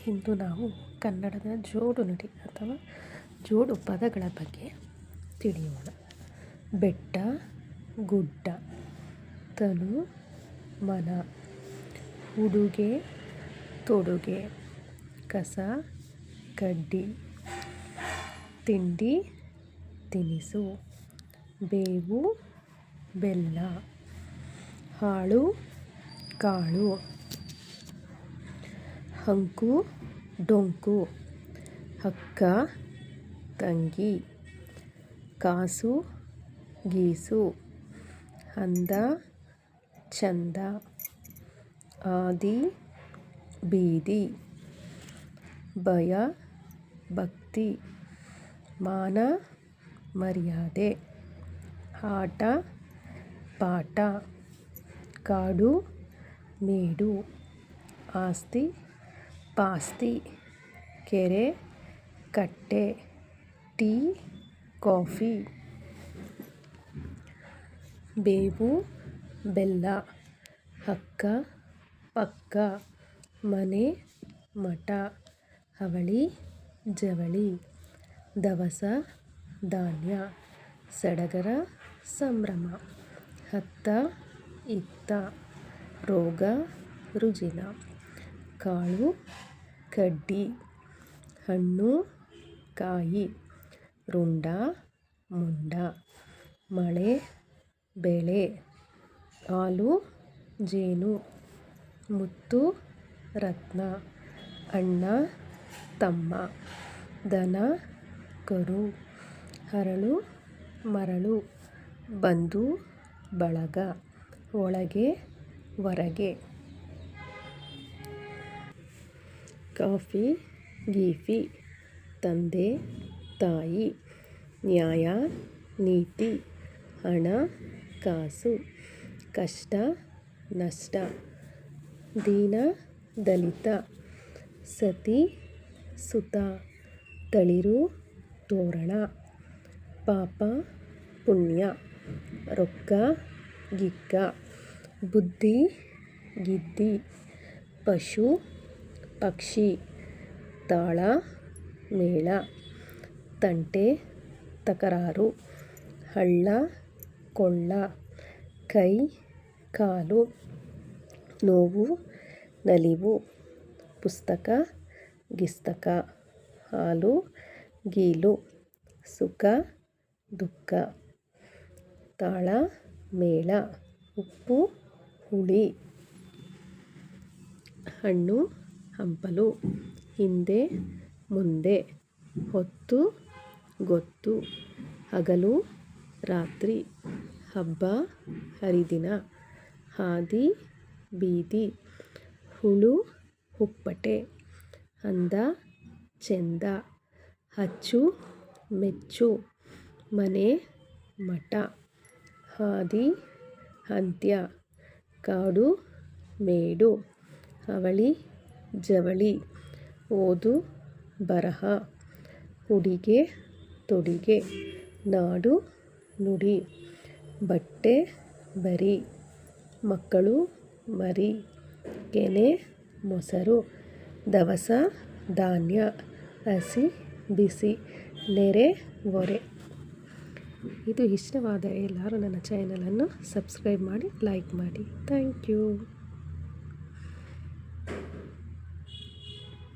ಇಂದು ನಾವು ಕನ್ನಡದ ಜೋಡು ನುಡಿ ಅಥವಾ ಜೋಡು ಪದಗಳ ಬಗ್ಗೆ ತಿಳಿಯೋಣ. ಬೆಟ್ಟ, ಗುಡ್ಡ, ತನು, ಮನ, ಉಡುಗೆ, ತೊಡುಗೆ, ಕಸ, ಕಡ್ಡಿ, ತಿಂಡಿ, ತಿನಿಸು, ಬೇವು, ಬೆಲ್ಲ, ಹಾಳು, ಕಾಳು, ಹಂಕು, ಡೊಂಕು, ಅಕ್ಕ, ತಂಗಿ, ಕಾಸು, ಗೀಸು, ಅಂದ, ಚಂದ, ಆದಿ, ಬೀದಿ, ಭಯ, ಭಕ್ತಿ, ಮಾನ, ಮರ್ಯಾದೆ, ಆಟ, ಪಾಠ, ಕಾಡು, ಮೇಡು, ಆಸ್ತಿ, ಪಾಸ್ತಿ, ಕೆರೆ, ಕಟ್ಟೆ, ಟೀ, ಕಾಫಿ, ಬೇವು, ಬೆಲ್ಲ, ಅಕ್ಕ, ಪಕ್ಕ, ಮನೆ, ಮಠ, ಅವಳಿ, ಜವಳಿ, ದವಸ, ಧಾನ್ಯ, ಸಡಗರ, ಸಂಭ್ರಮ, ಅತ್ತ, ಇತ್ತ, ರೋಗ, ರುಜಿನ, ಕಾಳು, ಕಡ್ಡಿ, ಹಣ್ಣು, ಕಾಯಿ, ರುಂಡ, ಮುಂಡ, ಮಳೆ, ಬೆಳೆ, ಹಾಲು, ಜೇನು, ಮುತ್ತು, ರತ್ನ, ಅಣ್ಣ, ತಮ್ಮ, ದನ, ಕರು, ಹರಳು, ಮರಳು, ಬಂಧು, ಬಳಗ, ಒಳಗೆ, ಹೊರಗೆ, ಕಾಫಿ, ಗೀಫಿ, ತಂದೆ, ತಾಯಿ, ನ್ಯಾಯ, ನೀತಿ, ಹಣ, ಕಾಸು, ಕಷ್ಟ, ನಷ್ಟ, ದೀನ, ದಲಿತ, ಸತಿ, ಸುತ, ತಳಿರು, ತೋರಣ, ಪಾಪ, ಪುಣ್ಯ, ರೊಕ್ಕ, ಗಿಕ್ಕ, ಬುದ್ಧಿ, ಗಿದ್ದಿ, ಪಶು, ಪಕ್ಷಿ, ತಾಳ, ಮೇಳ, ತಂಟೆ, ತಕರಾರು, ಹಳ್ಳ, ಕೊಳ್ಳ, ಕೈ, ಕಾಲು, ನೋವು, ನಲಿವು, ಪುಸ್ತಕ, ಗಿಸ್ತಕ, ಹಾಲು, ಗೀಲು, ಸುಖ, ದುಃಖ, ತಾಳ, ಮೇಳ, ಉಪ್ಪು, ಹುಳಿ, ಹಣ್ಣು, ಹಂಪಲು, ಹಿಂದೆ, ಮುಂದೆ, ಹೊತ್ತು, ಗೊತ್ತು, ಹಗಲು, ರಾತ್ರಿ, ಹಬ್ಬ, ಹರಿದಿನ, ಹಾದಿ, ಬೀದಿ, ಹುಳು, ಹುಪ್ಪಟೆ, ಅಂದ, ಚೆಂದ, ಅಚ್ಚು, ಮೆಚ್ಚು, ಮನೆ, ಮಠ, ಹಾದಿ, ಅಂತ್ಯ, ಕಾಡು, ಮೇಡು, ಅವಳಿ, ಜವಳಿ, ಓದು, ಬರಹ, ಉಡಿಗೆ, ತೊಡಿಗೆ, ನಾಡು, ನುಡಿ, ಬಟ್ಟೆ, ಬರಿ, ಮಕ್ಕಳು, ಮರಿ, ಕೆನೆ, ಮೊಸರು, ದವಸ, ಧಾನ್ಯ, ಹಸಿ, ಬಿಸಿ, ನೆರೆ, ಹೊರೆ. ಇದು ಇಷ್ಟವಾದರೆ ಎಲ್ಲರೂ ನನ್ನ ಚಾನಲನ್ನು ಸಬ್ಸ್ಕ್ರೈಬ್ ಮಾಡಿ, ಲೈಕ್ ಮಾಡಿ. Thank you.